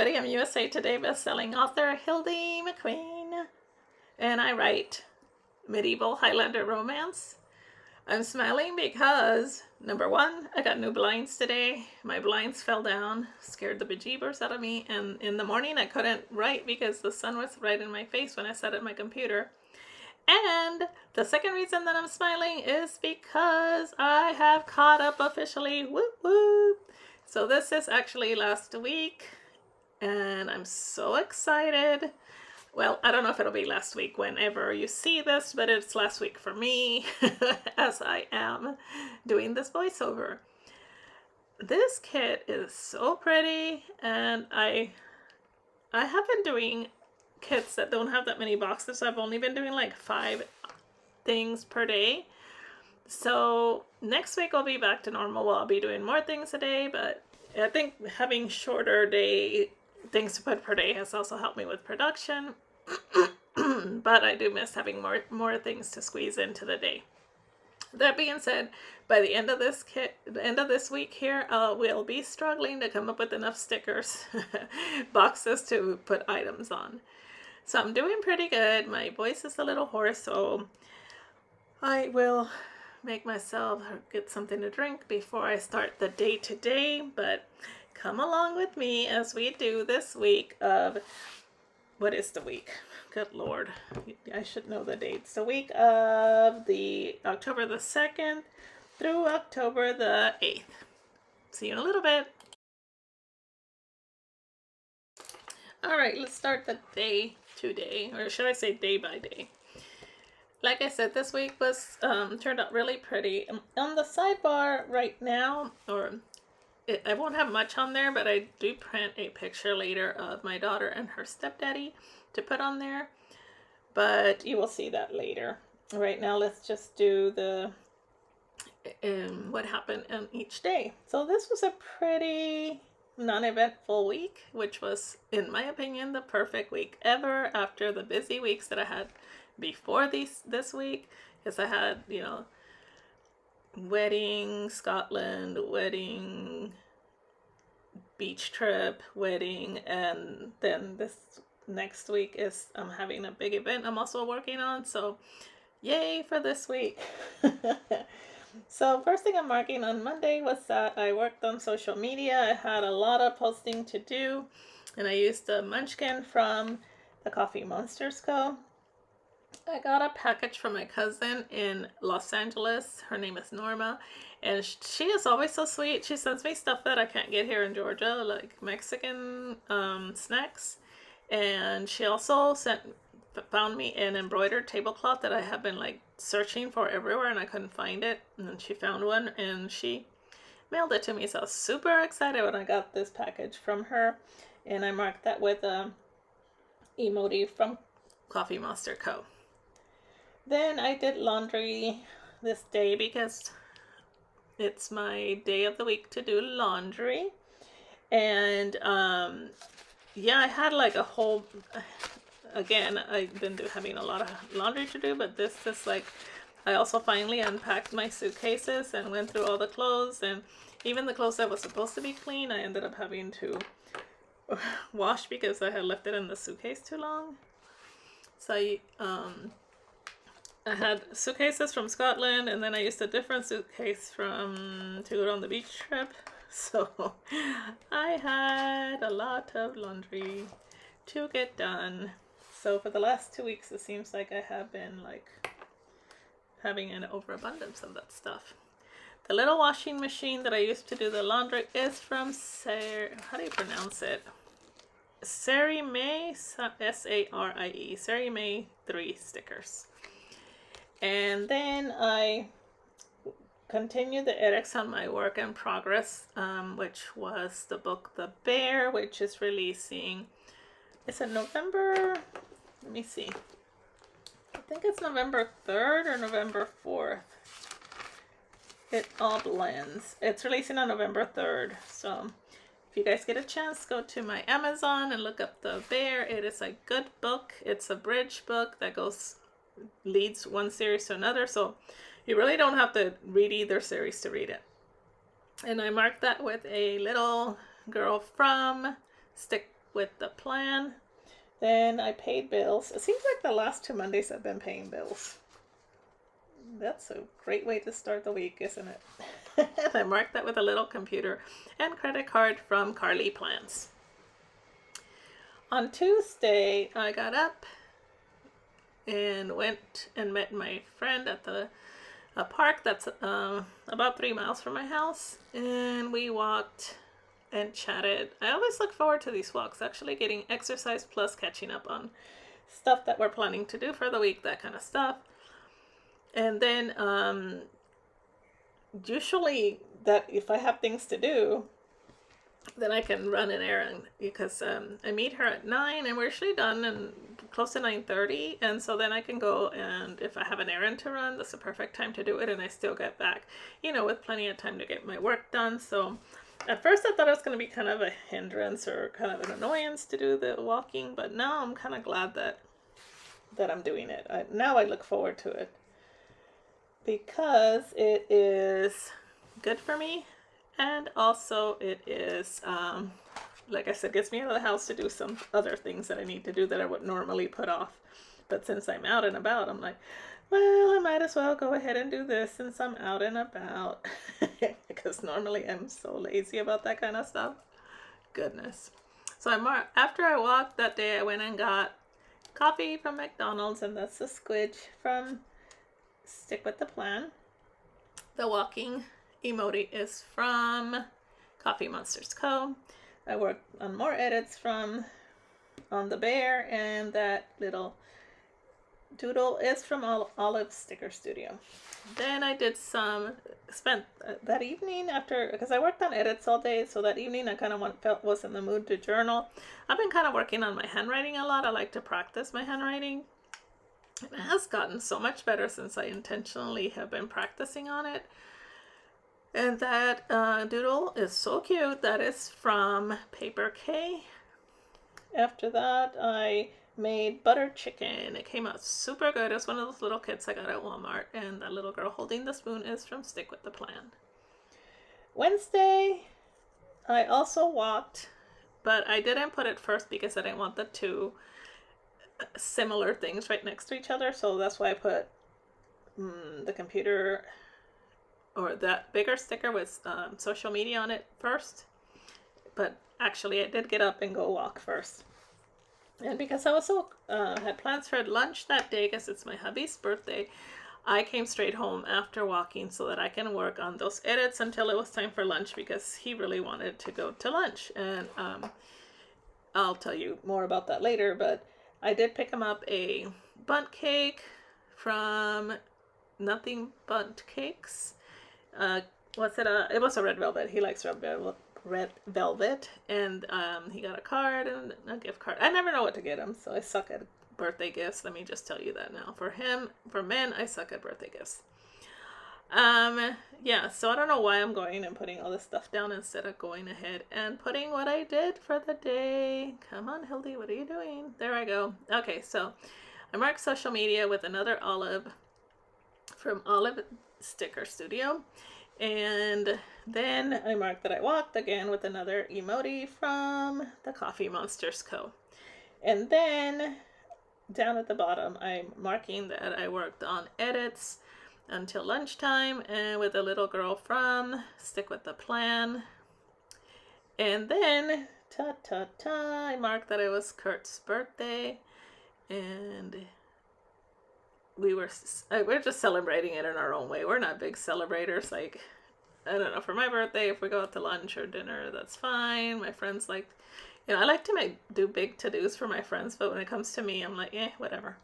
everybody. I'm USA Today bestselling author Hildie McQueen, and I write medieval Highlander romance. I'm smiling because, number one, I got new blinds today. My blinds fell down, scared the bejeebers out of me, and in the morning I couldn't write because the sun was right in my face when I sat at my computer. And the second reason that I'm smiling is because I have caught up officially. Whoop whoop. So this is actually last week, and I'm so excited. Well, I don't know if it'll be last week whenever you see this, but it's last week for me as I am doing this voiceover. This kit is so pretty, and I have been doing kits that don't have that many boxes. I've only been doing like 5 things per day. So next week I'll be back to normal. Well, I'll be doing more things a day, but I think having shorter day things to put per day has also helped me with production. But I do miss having more things to squeeze into the day. That being said, by the end of this week here, we'll be struggling to come up with enough stickers, boxes to put items on. So I'm doing pretty good. My voice is a little hoarse, so I will make myself get something to drink before I start the day today. But come along with me as we do this week of, what is the week? Good Lord, I should know the dates. The week of the October the 2nd through October the 8th. See you in a little bit. All right, let's start the day today, or should I say day by day. Like I said, this week was turned out really pretty. On the sidebar right now, I won't have much on there, but I do print a picture later of my daughter and her stepdaddy to put on there. But you will see that later. Right now, let's just do the what happened on each day. So this was a pretty non-eventful week, which was, in my opinion, the perfect week ever after the busy weeks that I had before this week, because I had, wedding, Scotland, wedding, beach trip, wedding, and then this next week is I'm having a big event I'm also working on, so yay for this week. So first thing I'm marking on Monday was that I worked on social media. I had a lot of posting to do, and I used the munchkin from the Coffee Monsters Co. I got a package from my cousin in Los Angeles. Her name is Norma, and she is always so sweet. She sends me stuff that I can't get here in Georgia, like Mexican snacks. And she also found me an embroidered tablecloth that I have been searching for everywhere, and I couldn't find it. And then she found one, and she mailed it to me. So I was super excited when I got this package from her, and I marked that with a emoji from Coffee Monster Co. Then I did laundry this day because it's my day of the week to do laundry. And yeah, I had a whole, again, I've been having a lot of laundry to do, but this is I also finally unpacked my suitcases and went through all the clothes, and even the clothes that was supposed to be clean, I ended up having to wash because I had left it in the suitcase too long. So I had suitcases from Scotland, and then I used a different suitcase to go on the beach trip. So I had a lot of laundry to get done. So for the last 2 weeks, it seems like I have been having an overabundance of that stuff. The little washing machine that I used to do the laundry is from how do you pronounce it? Sarie, S-A-R-I-E, Sarie 3 stickers. And then I continued the edits on my work in progress, which was the book The Bear, which is releasing, is it November? Let me see. I think it's November 3rd or November 4th. It all blends. It's releasing on November 3rd. So if you guys get a chance, go to my Amazon and look up The Bear. It is a good book. It's a bridge book that leads one series to another, so you really don't have to read either series to read it. And I marked that with a little girl from stick with the plan. Then I paid bills. It seems like the last 2 Mondays I've been paying bills. That's a great way to start the week, isn't it? I marked that with a little computer and credit card from Carly Plans. On Tuesday, I got up and went and met my friend at a park that's about 3 miles from my house. And we walked and chatted. I always look forward to these walks, actually getting exercise plus catching up on stuff that we're planning to do for the week, that kind of stuff. And then usually that if I have things to do, then I can run an errand, because I meet her at 9 and we're usually done and close to 9:30, and so then I can go, and if I have an errand to run, that's the perfect time to do it, and I still get back, with plenty of time to get my work done. So at first I thought it was going to be kind of a hindrance or kind of an annoyance to do the walking, but now I'm kind of glad that I'm doing it. Now I look forward to it, because it is good for me, and also it is, like I said, gets me out of the house to do some other things that I need to do that I would normally put off. But since I'm out and about, I'm like, well, I might as well go ahead and do this since I'm out and about. Because normally I'm so lazy about that kind of stuff. Goodness. So after I walked that day, I went and got coffee from McDonald's, and that's the squidge from Stick with the Plan. The walking emoji is from Coffee Monsters Co. I worked on more edits on the bear, and that little doodle is from Olive Sticker Studio. Then I spent that evening because I worked on edits all day, so that evening I kind of was in the mood to journal. I've been kind of working on my handwriting a lot. I like to practice my handwriting. It has gotten so much better since I intentionally have been practicing on it. And that doodle is so cute. That is from Paper K. After that, I made butter chicken. It came out super good. It's one of those little kits I got at Walmart. And that little girl holding the spoon is from Stick with the Plan. Wednesday, I also walked, but I didn't put it first because I didn't want the two similar things right next to each other. So that's why I put the computer, or that bigger sticker with social media on it first. But actually I did get up and go walk first. And because I also had plans for lunch that day, because it's my hubby's birthday, I came straight home after walking so that I can work on those edits until it was time for lunch, because he really wanted to go to lunch. And I'll tell you more about that later, but I did pick him up a bundt cake from Nothing Bundt Cakes. It was a red velvet. He likes red velvet, and he got a card and a gift card. I never know what to get him, so I suck at birthday gifts. Let me just tell you that now. For men, I suck at birthday gifts. Yeah, so I don't know why I'm going and putting all this stuff down instead of going ahead and putting what I did for the day. Come on, Hildie, what are you doing? There I go. Okay, so I marked social media with another olive from Olive Sticker Studio. And then I marked that I walked again with another emoji from the Coffee Monsters Co. And then down at the bottom, I'm marking that I worked on edits until lunchtime, and with a little girl from Stick with the Plan. And then, I marked that it was Kurt's birthday, and we're just celebrating it in our own way. We're not big celebrators. Like, I don't know, for my birthday, if we go out to lunch or dinner, that's fine. My friends I like to do big to-dos for my friends, but when it comes to me, I'm like, whatever.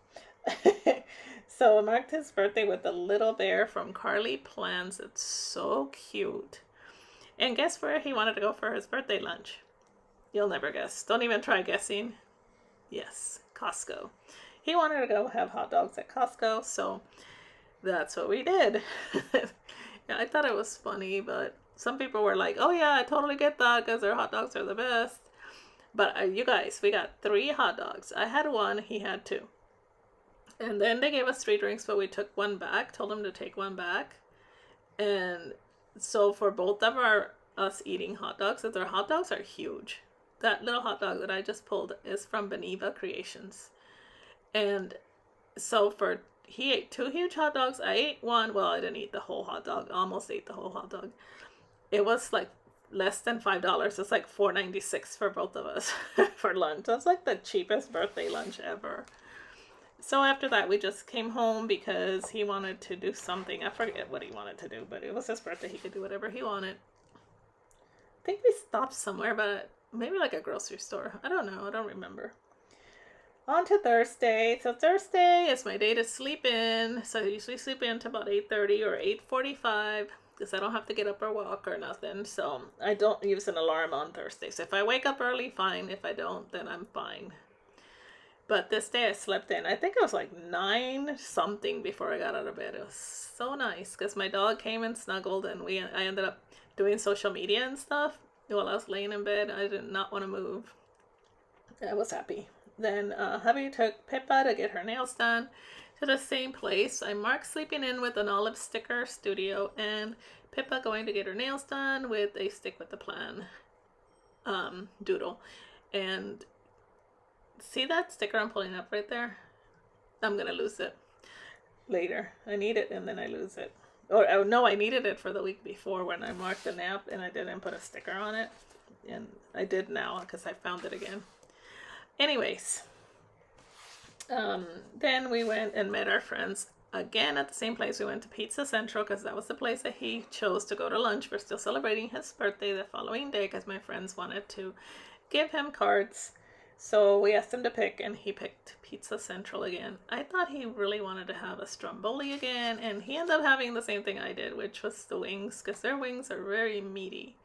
So I marked his birthday with a little bear from Carly Plans. It's so cute. And guess where he wanted to go for his birthday lunch? You'll never guess. Don't even try guessing. Yes, Costco. He wanted to go have hot dogs at Costco, so that's what we did. Yeah, I thought it was funny, but some people were like, oh yeah, I totally get that because their hot dogs are the best. But you guys, we got 3 hot dogs. I had 1, he had 2. And then they gave us 3 drinks, but we took 1 back, told him to take 1 back. And so for both of us eating hot dogs, their hot dogs are huge. that little hot dog that I just pulled is from Beneva Creations. And so he ate 2 huge hot dogs. I ate one. Well, I didn't eat the whole hot dog. Almost ate the whole hot dog. It was like less than $5. It's like $4.96 for both of us for lunch. That's like the cheapest birthday lunch ever. So after that, we just came home because he wanted to do something. I forget what he wanted to do, but it was his birthday. He could do whatever he wanted. I think we stopped somewhere, but maybe like a grocery store. I don't know. I don't remember. On to Thursday. So Thursday is my day to sleep in. So I usually sleep in to about 8:30 or 8:45 because I don't have to get up or walk or nothing. So I don't use an alarm on Thursday. So if I wake up early, fine. If I don't, then I'm fine. But this day I slept in. I think it was like 9 something before I got out of bed. It was so nice because my dog came and snuggled, and I ended up doing social media and stuff while I was laying in bed. I did not want to move. I was happy. Then hubby took Pippa to get her nails done to the same place. I marked sleeping in with an olive sticker studio and Pippa going to get her nails done with a stick with the plan doodle. And see that sticker I'm pulling up right there? I'm going to lose it later. I need it and then I lose it. Or oh, no, I needed it for the week before when I marked the nap and I didn't put a sticker on it. And I did now because I found it again. Anyways, then we went and met our friends again at the same place. We went to Pizza Central because that was the place that he chose to go to lunch. We're still celebrating his birthday the following day because my friends wanted to give him cards. So we asked him to pick and he picked Pizza Central again. I thought he really wanted to have a Stromboli again, and he ended up having the same thing I did, which was the wings, because their wings are very meaty.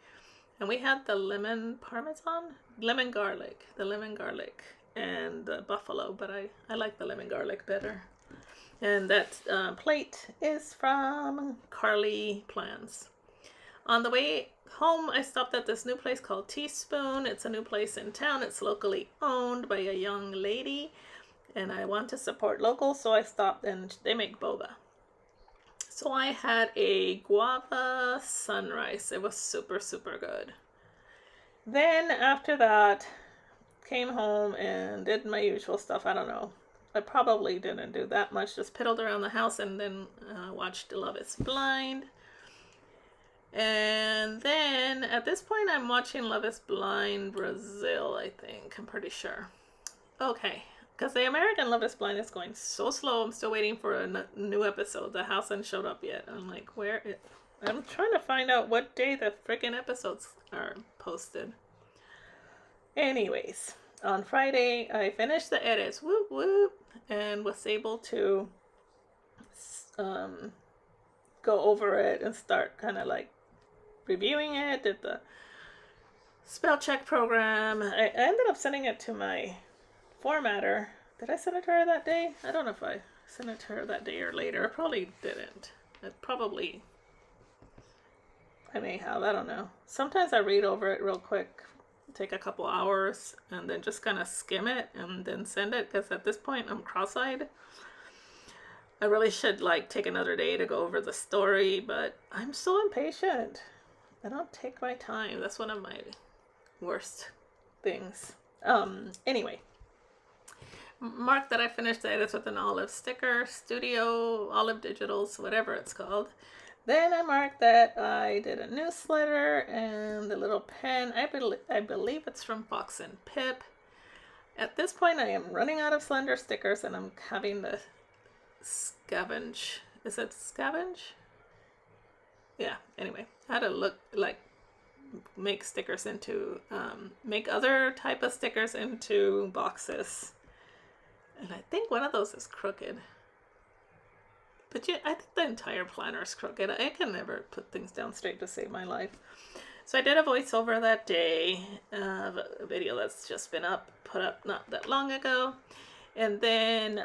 And we had the lemon garlic, and the buffalo, but I like the lemon garlic better. And that plate is from Carly Plans. On the way home, I stopped at this new place called Teaspoon. It's a new place in town. It's locally owned by a young lady, and I want to support local, so I stopped, and they make boba. So I had a guava sunrise. It was super, super good. Then after that, came home and did my usual stuff. I don't know. I probably didn't do that much. Just piddled around the house and then watched Love is Blind. And then at this point, I'm watching Love is Blind Brazil, I think. I'm pretty sure. Okay. Because the American Love is Blind is going so slow. I'm still waiting for a new episode. The hasn't showed up yet. I'm like, I'm trying to find out what day the freaking episodes are posted. Anyways, on Friday, I finished the edits. Whoop, whoop. And was able to go over it and start kind of like reviewing it. Did the spell check program. I ended up sending it to my formatter. Did I send it to her that day? I don't know if I sent it to her that day or later. I probably didn't. I may have. I don't know. Sometimes I read over it real quick, take a couple hours, and then just kind of skim it and then send it, because at this point I'm cross-eyed. I really should take another day to go over the story, but I'm so impatient. I don't take my time. That's one of my worst things. Anyway, mark that I finished the edits with an olive sticker, studio, olive digitals, whatever it's called. Then I marked that I did a newsletter and the little pen. I believe it's from Fox and Pip. At this point, I am running out of Slender stickers and I'm having to scavenge. Is it scavenge? Yeah, anyway. I had to make stickers into, make other type of stickers into boxes. And I think one of those is crooked. But yeah, I think the entire planner is crooked. I can never put things down straight to save my life. So I did a voiceover that day of a video that's just been put up not that long ago. And then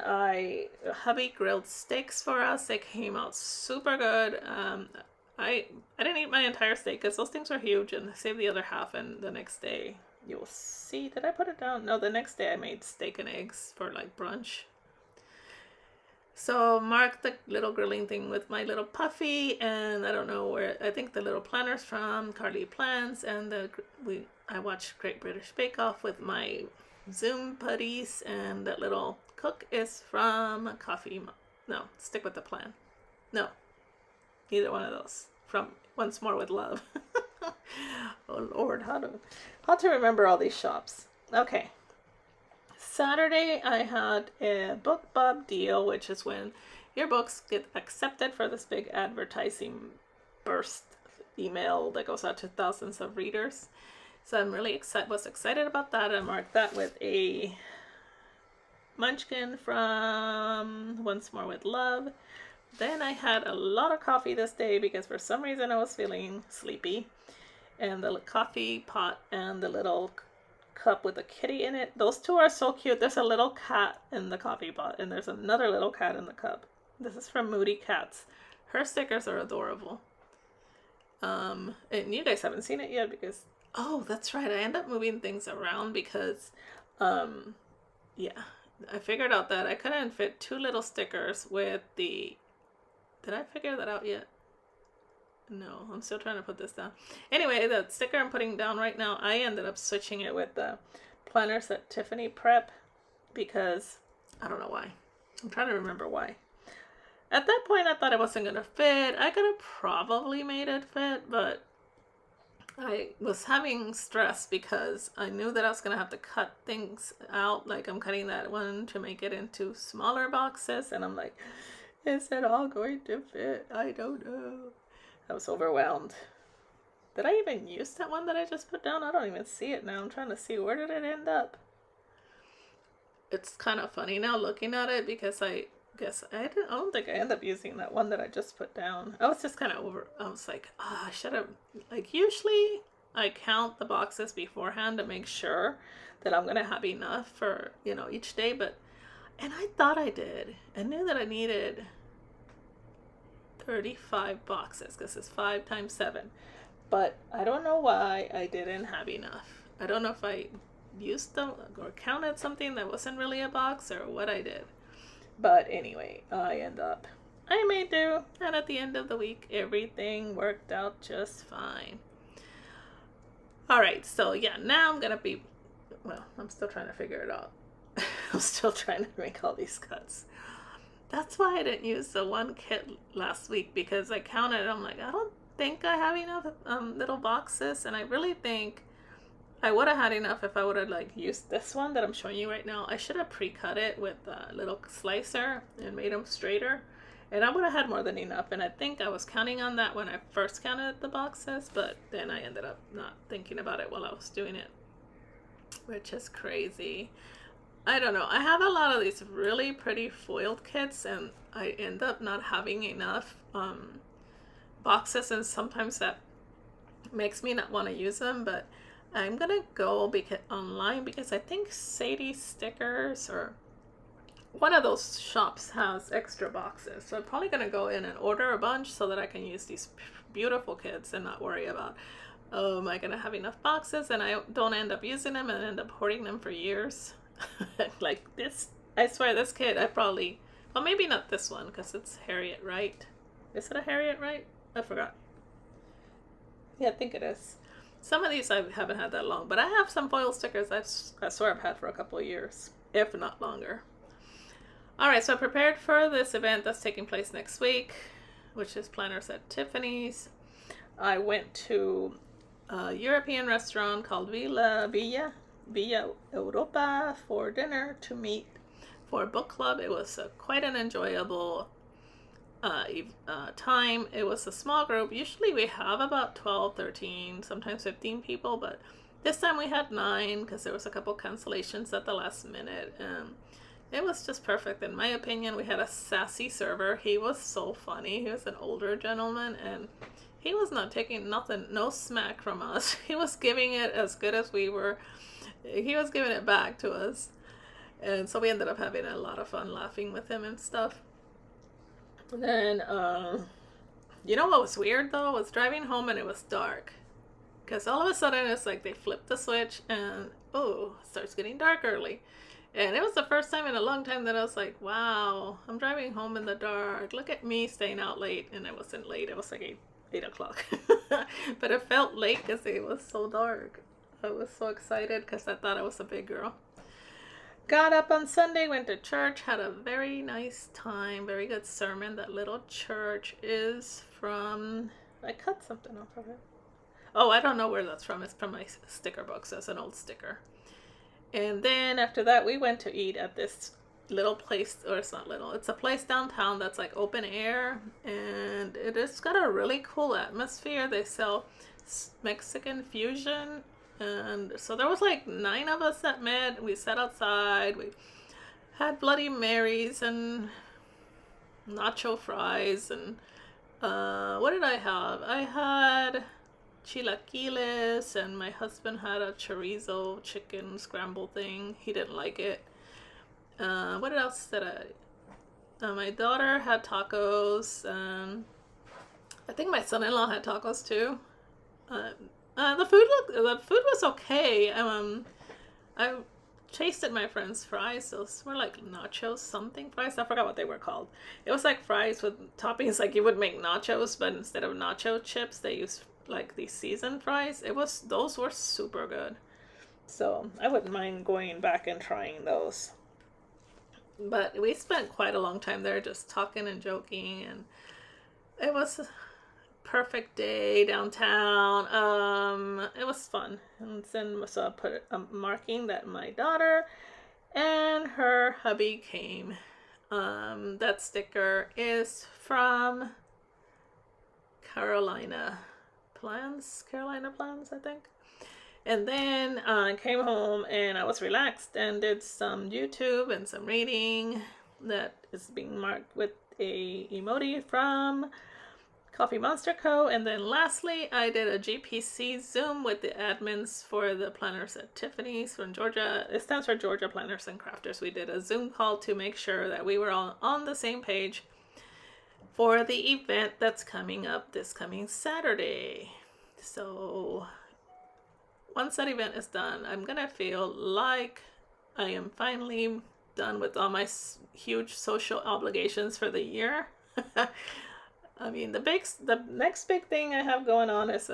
hubby grilled steaks for us. They came out super good. I didn't eat my entire steak because those things were huge, and I saved the other half, and the next day you'll see. Did I put it down? No, the next day I made steak and eggs for brunch. So mark the little grilling thing with my little puffy, and I don't know where, I think the little planner's from Carly Plans, and I watched Great British Bake Off with my Zoom buddies, and that little cook is from no, stick with the plan. No, either one of those. From Once More with Love. Oh Lord, how to remember all these shops. Okay. Saturday I had a BookBub deal, which is when your books get accepted for this big advertising burst email that goes out to thousands of readers. So I'm really excited about that. I marked that with a munchkin from Once More with Love. Then I had a lot of coffee this day because for some reason I was feeling sleepy. And the coffee pot and the little cup with a kitty in it, those two are so cute. There's a little cat in the coffee pot, and there's another little cat in the cup. This is from Moody Cats. Her stickers are adorable. And you guys haven't seen it yet because, oh, that's right, I end up moving things around because, yeah, I figured out that I couldn't fit two little stickers with the, did I figure that out yet? No, I'm still trying to put this down. Anyway, the sticker I'm putting down right now, I ended up switching it with the planners at Tiffany Prep because I don't know why. I'm trying to remember why. At that point, I thought it wasn't going to fit. I could have probably made it fit, but I was having stress because I knew that I was going to have to cut things out. Like I'm cutting that one to make it into smaller boxes. And I'm like, is it all going to fit? I don't know. I was overwhelmed. Did I even use that one that I just put down? I don't even see it now. I'm trying to see, where did it end up? It's kind of funny now looking at it because I don't think I ended up using that one that I just put down. I was just kind of I was like, I should have, like usually I count the boxes beforehand to make sure that I'm going to have enough for, each day. And I thought I did. I knew that I needed 35 boxes because it's 5 times 7, but I don't know why I didn't have enough. I don't know if I used them or counted something that wasn't really a box or what I did, but anyway, I made do, and at the end of the week everything worked out just fine. All right, so yeah, now I'm gonna be, I'm still trying to figure it out. I'm still trying to make all these cuts. That's why I didn't use the one kit last week, because I counted, I'm like, I don't think I have enough little boxes, and I really think I would have had enough if I would have used this one that I'm showing you right now. I should have pre-cut it with a little slicer and made them straighter, and I would have had more than enough, and I think I was counting on that when I first counted the boxes, but then I ended up not thinking about it while I was doing it, which is crazy. I don't know. I have a lot of these really pretty foiled kits, and I end up not having enough boxes, and sometimes that makes me not want to use them, but I'm going to go online because I think Sadie Stickers or one of those shops has extra boxes. So I'm probably going to go in and order a bunch so that I can use these beautiful kits and not worry about, oh, am I going to have enough boxes? And I don't end up using them and end up hoarding them for years. Like this, I swear this kit, well, maybe not this one because it's Harriet, right? Is it a Harriet, right? I forgot. Yeah, I think it is. Some of these I haven't had that long, but I have some foil stickers I swear I've had for a couple of years, if not longer. All right, so I prepared for this event that's taking place next week, which is Planners at Tiffany's. I went to a European restaurant called Villa Europa for dinner to meet for a book club. It was quite an enjoyable time. It was a small group. Usually we have about 12, 13, sometimes 15 people, but this time we had 9 because there was a couple cancellations at the last minute, and it was just perfect in my opinion. We had a sassy server. He was so funny. He was an older gentleman, and he was not taking no smack from us. He was giving it as good as we were. He was giving it back to us, and so we ended up having a lot of fun laughing with him and stuff. And then you know what was weird though was driving home and it was dark, because all of a sudden it's like they flipped the switch and it starts getting dark early, And it was the first time in a long time that I was like, wow, I'm driving home in the dark. Look at me staying out late. And it wasn't late. It was like 8 o'clock. But it felt late because it was so dark. I was so excited because I thought I was a big girl. Got up on Sunday, went to church, had a very nice time, very good sermon. That little church is from, I cut something off of it. Oh, I don't know where that's from. It's from my sticker book, so it's an old sticker. And then after that, we went to eat at this little place, or it's not little, it's a place downtown that's like open air, and it has got a really cool atmosphere. They sell Mexican fusion. And so there was like 9 of us that met. We sat outside. We had Bloody Marys and nacho fries. And what did I have? I had chilaquiles, and my husband had a chorizo chicken scramble thing. He didn't like it. What else did my daughter had tacos. I think my son-in-law had tacos too. The food was okay. I tasted my friend's fries. Those were like nacho something fries. I forgot what they were called. It was like fries with toppings, like you would make nachos, but instead of nacho chips, they used like these seasoned fries. Those were super good. So I wouldn't mind going back and trying those. But we spent quite a long time there, just talking and joking, and it was perfect day downtown. It was fun. And then so I put a marking that my daughter and her hubby came. That sticker is from Carolina Plans, I think. And then I came home and I was relaxed and did some YouTube and some reading that is being marked with a emoji from Coffee Monster Co. And then lastly, I did a GPC Zoom with the admins for the planners at Tiffany's from Georgia. It stands for Georgia Planners and Crafters. We did a Zoom call to make sure that we were all on the same page for the event that's coming up this coming Saturday. So once that event is done, I'm gonna feel like I am finally done with all my huge social obligations for the year. I mean, the next big thing I have going on is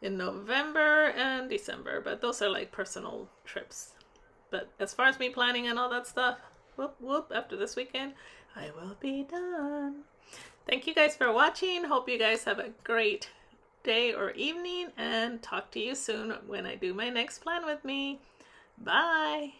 in November and December, but those are like personal trips. But as far as me planning and all that stuff, whoop whoop, after this weekend, I will be done. Thank you guys for watching. Hope you guys have a great day or evening, and talk to you soon when I do my next plan with me. Bye.